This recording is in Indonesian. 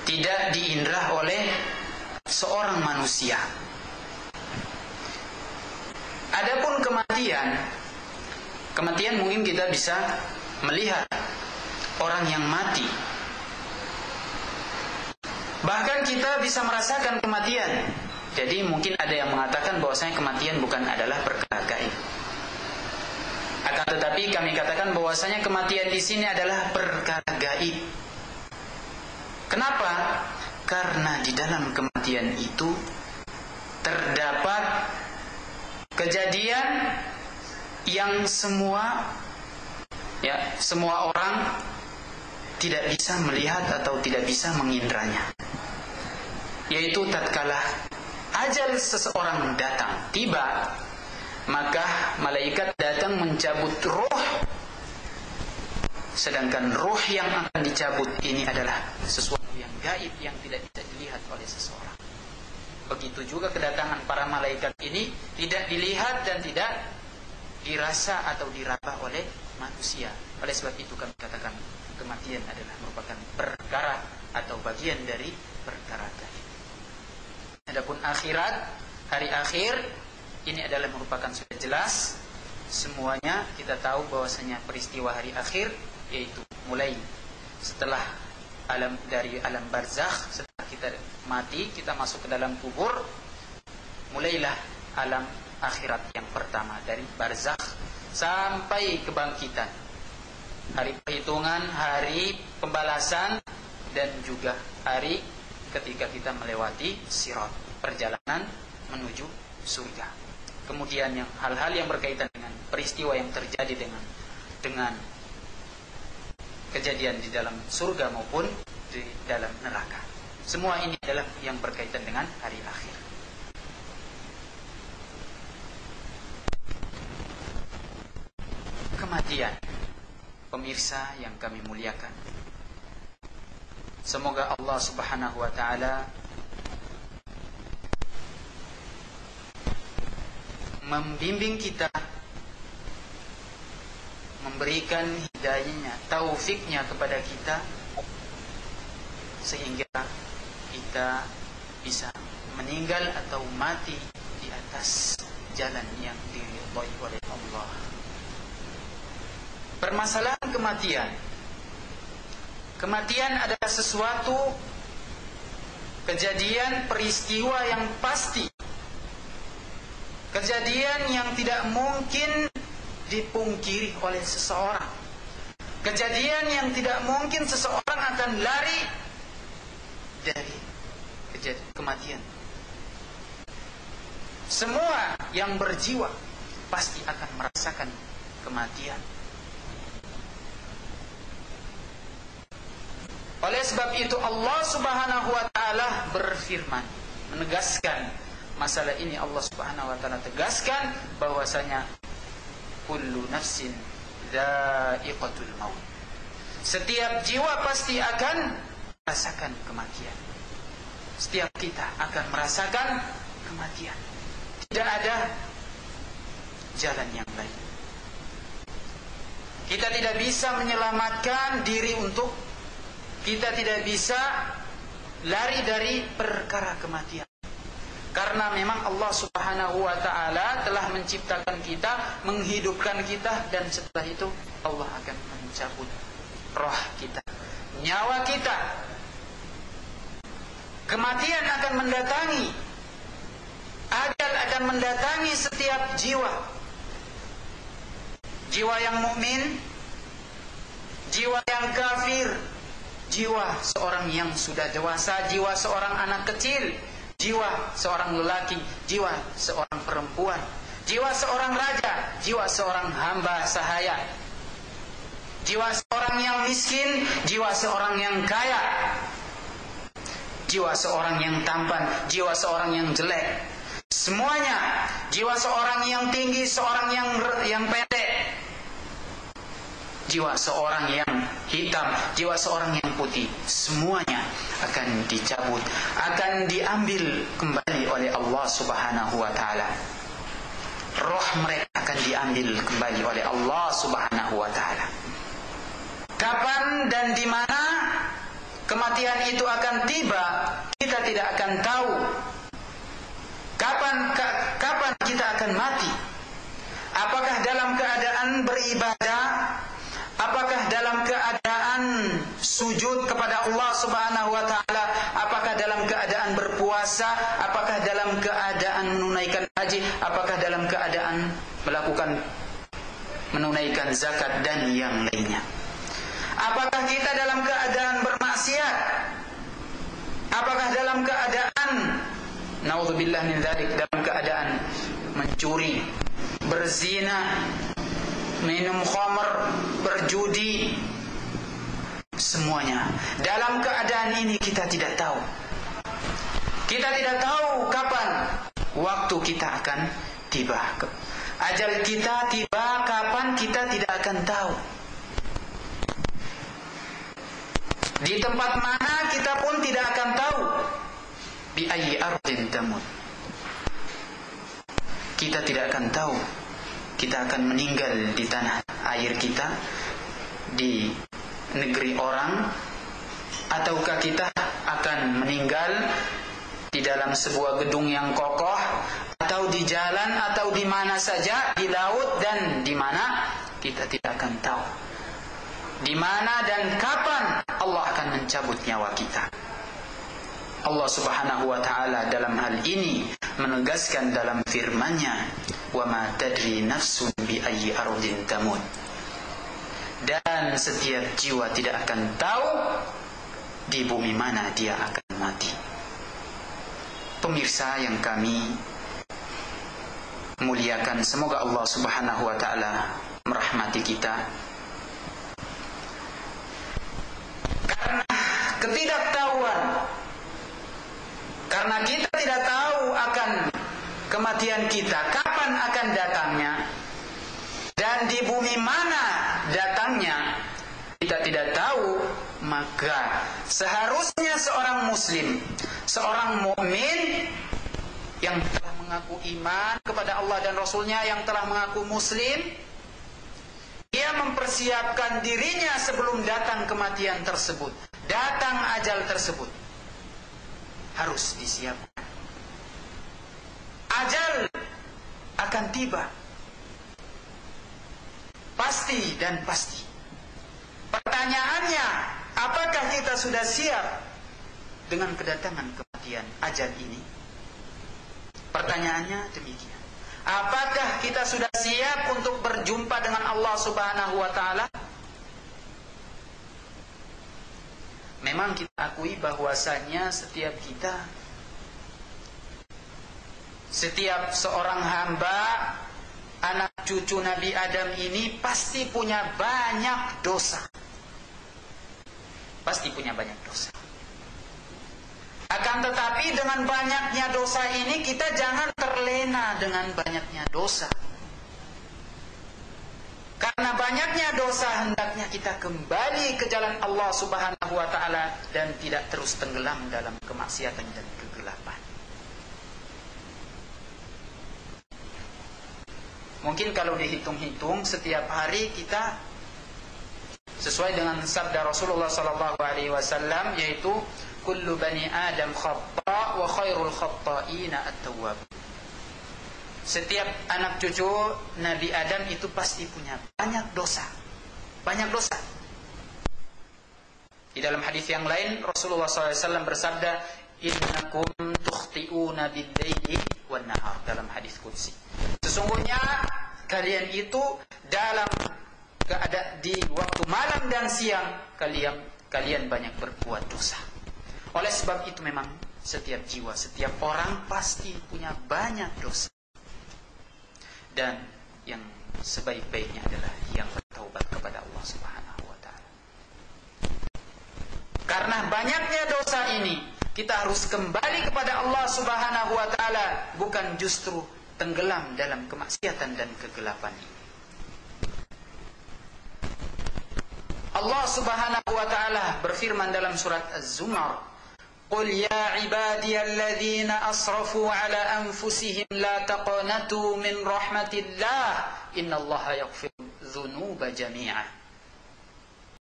tidak diindra oleh seorang manusia. Adapun kematian mungkin kita bisa melihat orang yang mati. Bahkan kita bisa merasakan kematian. Jadi mungkin ada yang mengatakan bahwasanya kematian bukan adalah perkara gaib. Akan tetapi kami katakan bahwasanya kematian di sini adalah perkara gaib. Kenapa? Karena di dalam kematian itu terdapat kejadian yang semua orang tidak bisa melihat atau tidak bisa mengindranya. Yaitu tatkala ajal seseorang datang, tiba, maka malaikat datang mencabut ruh. Sedangkan ruh yang akan dicabut ini adalah sesuatu yang gaib yang tidak bisa dilihat oleh seseorang. Begitu juga kedatangan para malaikat ini tidak dilihat dan tidak dirasa atau diraba oleh manusia. Oleh sebab itu kami katakan kematian adalah merupakan perkara atau bagian dari perkara gaib. Adapun akhirat, hari akhir, ini adalah merupakan sudah jelas semuanya. Kita tahu bahwasanya peristiwa hari akhir yaitu mulai setelah dari alam barzakh, setelah kita mati, kita masuk ke dalam kubur, mulailah alam akhirat yang pertama dari barzakh sampai kebangkitan, hari perhitungan, hari pembalasan, dan juga hari ketika kita melewati sirat, perjalanan menuju surga. Kemudian yang hal-hal yang berkaitan dengan peristiwa yang terjadi dengan kejadian di dalam surga maupun di dalam neraka. Semua ini adalah yang berkaitan dengan hari akhir. Kematian, pemirsa yang kami muliakan, semoga Allah Subhanahu wa ta'ala membimbing kita, memberikan hidayahnya, taufiknya kepada kita, sehingga kita bisa meninggal atau mati di atas jalan yang diridhai oleh Allah. Permasalahan kematian adalah sesuatu kejadian, peristiwa yang pasti, kejadian yang tidak mungkin dipungkiri oleh seseorang, kejadian yang tidak mungkin seseorang akan lari dari kematian. Semua yang berjiwa pasti akan merasakan kematian. Oleh sebab itu Allah Subhanahu wa ta'ala berfirman, menegaskan masalah ini. Allah Subhanahu wa ta'ala tegaskan bahwasanya kullu nafsin dha'iqatul maut. Setiap jiwa pasti akan merasakan kematian. Setiap kita akan merasakan kematian. Tidak ada jalan yang lain. Kita tidak bisa menyelamatkan diri kita tidak bisa lari dari perkara kematian. Karena memang Allah Subhanahu wa ta'ala telah menciptakan kita, menghidupkan kita, dan setelah itu Allah akan mencabut roh kita, nyawa kita. Kematian akan mendatangi, ajal akan mendatangi setiap jiwa. Jiwa yang mukmin, jiwa yang kafir, jiwa seorang yang sudah dewasa, jiwa seorang anak kecil, jiwa seorang lelaki, jiwa seorang perempuan, jiwa seorang raja, jiwa seorang hamba sahaya, jiwa seorang yang miskin, jiwa seorang yang kaya, jiwa seorang yang tampan, jiwa seorang yang jelek, semuanya, jiwa seorang yang tinggi, seorang yang pendek, jiwa seorang yang hitam, jiwa seorang yang putih, semuanya akan dicabut, akan diambil kembali oleh Allah Subhanahu wa ta'ala. Roh mereka akan diambil kembali oleh Allah Subhanahu wa ta'ala. Kapan dan di mana kematian itu akan tiba, kita tidak akan tahu kapan kita akan mati. Apakah dalam keadaan beribadah, apakah dalam keadaan sujud kepada Allah Subhanahu wa taala, apakah dalam keadaan berpuasa, apakah dalam keadaan menunaikan haji, apakah dalam keadaan menunaikan zakat dan yang lainnya. Apakah kita dalam keadaan bermaksiat? Apakah dalam keadaan naudzubillah min dzalik, dalam keadaan mencuri, berzina, minum khamr, berjudi, semuanya. Dalam keadaan ini kita tidak tahu. Kita tidak tahu kapan waktu kita akan tiba. Ajal kita tiba kapan kita tidak akan tahu. Di tempat mana kita pun tidak akan tahu. Bi ayyi ardin tamut. Kita tidak akan tahu kita akan meninggal di tanah air kita, di negeri orang, ataukah kita akan meninggal di dalam sebuah gedung yang kokoh, atau di jalan, atau di mana saja, di laut dan di mana, kita tidak akan tahu di mana dan kapan Allah akan mencabut nyawa kita. Allah Subhanahu wa taala dalam hal ini menegaskan dalam firman-Nya, "Wa ma tadri nafsun bi ayyi ardin tamut." Dan setiap jiwa tidak akan tahu di bumi mana dia akan mati. Pemirsa yang kami muliakan, semoga Allah Subhanahu wa taala merahmati kita. Karena ketidaktahuan, karena kita tidak tahu akan kematian kita, kapan akan datangnya, dan di bumi mana datangnya, kita tidak tahu, maka seharusnya seorang muslim, seorang mukmin yang telah mengaku iman kepada Allah dan Rasulnya, yang telah mengaku muslim, dia mempersiapkan dirinya sebelum datang kematian tersebut, datang ajal tersebut. Harus disiapkan. Ajal akan tiba. Pasti dan pasti. Pertanyaannya, apakah kita sudah siap dengan kedatangan kematian ajal ini? Pertanyaannya demikian. Apakah kita sudah siap untuk berjumpa dengan Allah Subhanahu wa taala? Memang kita akui bahwasanya setiap kita, setiap seorang hamba, anak cucu Nabi Adam ini pasti punya banyak dosa. Pasti punya banyak dosa. Akan tetapi dengan banyaknya dosa ini, kita jangan terlena dengan banyaknya dosa. Karena banyaknya dosa, hendaknya kita kembali ke jalan Allah Subhanahu wa taala dan tidak terus tenggelam dalam kemaksiatan dan kegelapan. Mungkin kalau dihitung-hitung setiap hari kita, sesuai dengan sabda Rasulullah sallallahu alaihi wasallam, yaitu kullu bani Adam khata' wa khairul khata'ina at-tawwab. Setiap anak cucu Nabi Adam itu pasti punya banyak dosa. Banyak dosa. Di dalam hadis yang lain Rasulullah SAW bersabda, "Innakum tukhti'una bil-laili wan-nahar." Dalam hadis qudsi. Sesungguhnya kalian itu dalam keadaan di waktu malam dan siang kalian banyak berbuat dosa. Oleh sebab itu memang setiap jiwa, setiap orang pasti punya banyak dosa. Dan yang sebaik-baiknya adalah yang bertaubat kepada Allah Subhanahu wa taala. Karena banyaknya dosa ini, kita harus kembali kepada Allah Subhanahu wa taala, bukan justru tenggelam dalam kemaksiatan dan kegelapan ini. Allah Subhanahu wa taala berfirman dalam surat Az-Zumar, "Qul ya ibadiyalladzina asrafu ala anfusihim la taqnatu min rahmatillah, innallaha yaghfiru dzunuba jami'a."